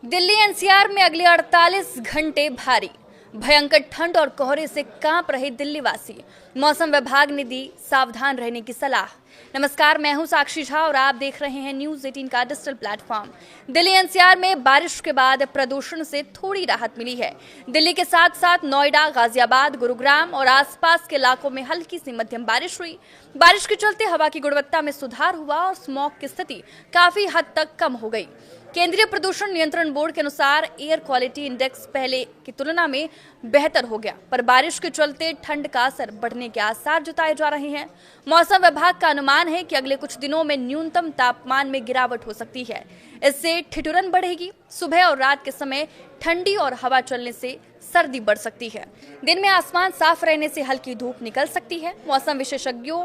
Delhi NCR में अगले 48 घंटे भारी भयंकर ठंड और कोहरे से कांप रहे दिल्ली वासी। मौसम विभाग ने दी सावधान रहने की सलाह। नमस्कार, मैं हूं साक्षी झा और आप देख रहे हैं न्यूज 18 का डिजिटल प्लेटफॉर्म। दिल्ली एनसीआर में बारिश के बाद प्रदूषण से थोड़ी राहत मिली है। दिल्ली के साथ साथ नोएडा, गाजियाबाद, गुरुग्राम और आसपास के इलाकों में हल्की से मध्यम बारिश हुई। बारिश के चलते हवा की गुणवत्ता में सुधार हुआ और स्मॉग की स्थिति काफी हद तक कम हो गई। केंद्रीय प्रदूषण नियंत्रण बोर्ड के अनुसार एयर क्वालिटी इंडेक्स पहले की तुलना में बेहतर हो गया, पर बारिश के चलते ठंड का असर बढ़ने के आसार जताए जा रहे हैं। मौसम विभाग का अनुमान है कि अगले कुछ दिनों में न्यूनतम तापमान में गिरावट हो सकती है। इससे ठिठुरन बढ़ेगी। सुबह और रात के समय ठंडी और हवा चलने से सर्दी बढ़ सकती है। दिन में आसमान साफ रहने से हल्की धूप निकल सकती है। मौसम विशेषज्ञों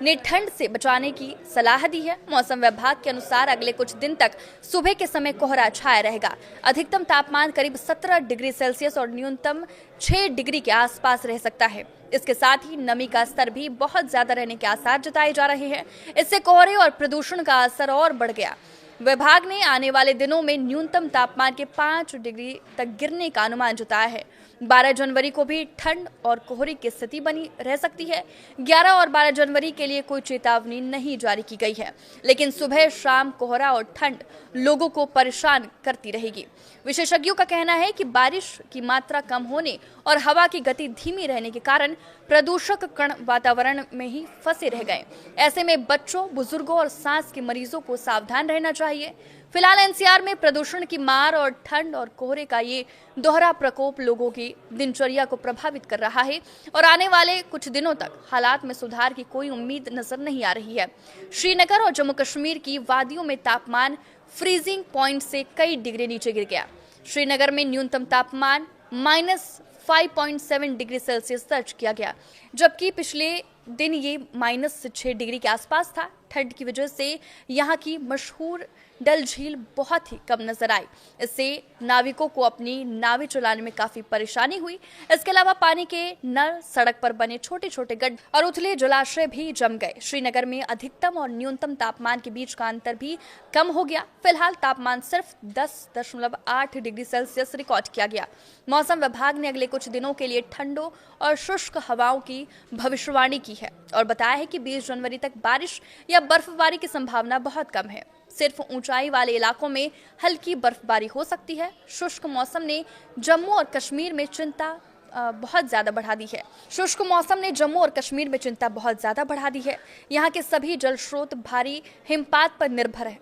ने ठंड से बचाने की सलाह दी है। मौसम विभाग के अनुसार अगले कुछ दिन तक सुबह के समय कोहरा छाया रहेगा। अधिकतम तापमान करीब 17 डिग्री सेल्सियस और न्यूनतम 6 डिग्री के आसपास रह सकता है। इसके साथ ही नमी का स्तर भी बहुत ज्यादा रहने के आसार जताए जा रहे हैं। इससे कोहरे और प्रदूषण का असर और बढ़ गया। विभाग ने आने वाले दिनों में न्यूनतम तापमान के 5 डिग्री तक गिरने का अनुमान जताया है। 12 जनवरी को भी ठंड और कोहरे की स्थिति बनी रह सकती है। 11 और 12 जनवरी के लिए कोई चेतावनी नहीं जारी की गई है, लेकिन सुबह शाम कोहरा और ठंड लोगों को परेशान करती रहेगी। विशेषज्ञों का कहना है कि बारिश की मात्रा कम होने और हवा की गति धीमी रहने के कारण प्रदूषक कण वातावरण में ही फंसे रह गए। ऐसे में बच्चों, बुजुर्गों और सांस के मरीजों को सावधान रहना चाहिए। फिलहाल एनसीआर में प्रदूषण की मार और ठंड और कोहरे का ये दोहरा प्रकोप लोगों की दिनचर्या को प्रभावित कर रहा है और आने वाले कुछ दिनों तक हालात में सुधार की कोई उम्मीद नजर नहीं आ रही है। श्रीनगर और जम्मू कश्मीर की वादियों में तापमान फ्रीजिंग पॉइंट से कई डिग्री नीचे गिर गया। श्रीनगर में न्यूनतम तापमान -5.7 डिग्री सेल्सियस दर्ज किया गया, जबकि पिछले दिन ये -6 डिग्री के आसपास था। ठंड की वजह से यहाँ की मशहूर डल झील बहुत ही कम नजर आई। इससे नाविकों को अपनी नावें चलाने में काफी परेशानी हुई। इसके अलावा पानी के नल, सड़क पर बने छोटे छोटे गड्ढे और उथले जलाशय भी जम गए। श्रीनगर में अधिकतम और न्यूनतम तापमान के बीच का अंतर भी कम हो गया। फिलहाल तापमान सिर्फ 10.8 डिग्री सेल्सियस रिकॉर्ड किया गया। मौसम विभाग ने अगले कुछ दिनों के लिए ठंडों और शुष्क हवाओं की भविष्यवाणी की है और बताया है कि 20 जनवरी तक बारिश या बर्फबारी की संभावना बहुत कम है। सिर्फ ऊंचाई वाले इलाकों में हल्की बर्फबारी हो सकती है। शुष्क मौसम ने जम्मू और कश्मीर में चिंता बहुत ज्यादा बढ़ा दी है। शुष्क मौसम ने जम्मू और कश्मीर में चिंता बहुत ज्यादा बढ़ा दी है। यहाँ के सभी जल स्रोत भारी हिमपात पर निर्भर है।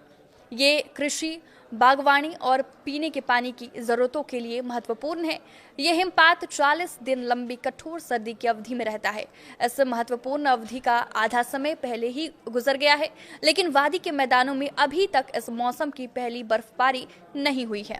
ये कृषि, बागवानी और पीने के पानी की जरूरतों के लिए महत्वपूर्ण है। यह हिमपात 40 दिन लंबी कठोर सर्दी की अवधि में रहता है। इस महत्वपूर्ण अवधि का आधा समय पहले ही गुजर गया है, लेकिन वादी के मैदानों में अभी तक इस मौसम की पहली बर्फबारी नहीं हुई है।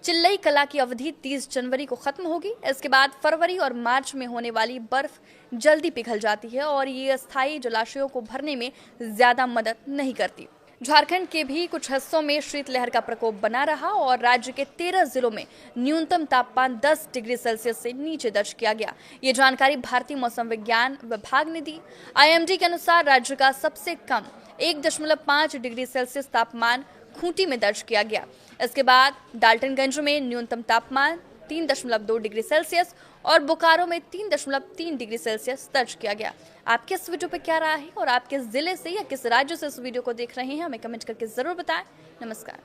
चिल्लई कला की अवधि 30 जनवरी को खत्म होगी। इसके बाद फरवरी और मार्च में होने वाली बर्फ जल्दी पिघल जाती है और ये अस्थायी जलाशयों को भरने में ज्यादा मदद नहीं करती। झारखंड के भी कुछ हिस्सों में शीतलहर का प्रकोप बना रहा और राज्य के 13 जिलों में न्यूनतम तापमान 10 डिग्री सेल्सियस से नीचे दर्ज किया गया। ये जानकारी भारतीय मौसम विज्ञान विभाग ने दी। आईएमडी के अनुसार राज्य का सबसे कम 1.5 डिग्री सेल्सियस तापमान खूंटी में दर्ज किया गया। इसके बाद डाल्टनगंज में न्यूनतम तापमान 3.2 डिग्री सेल्सियस और बोकारो में 3.3 डिग्री सेल्सियस दर्ज किया गया। आपके इस वीडियो पे क्या राय है और आप किस जिले से या किस राज्य से इस वीडियो को देख रहे हैं, हमें कमेंट करके जरूर बताएं। नमस्कार।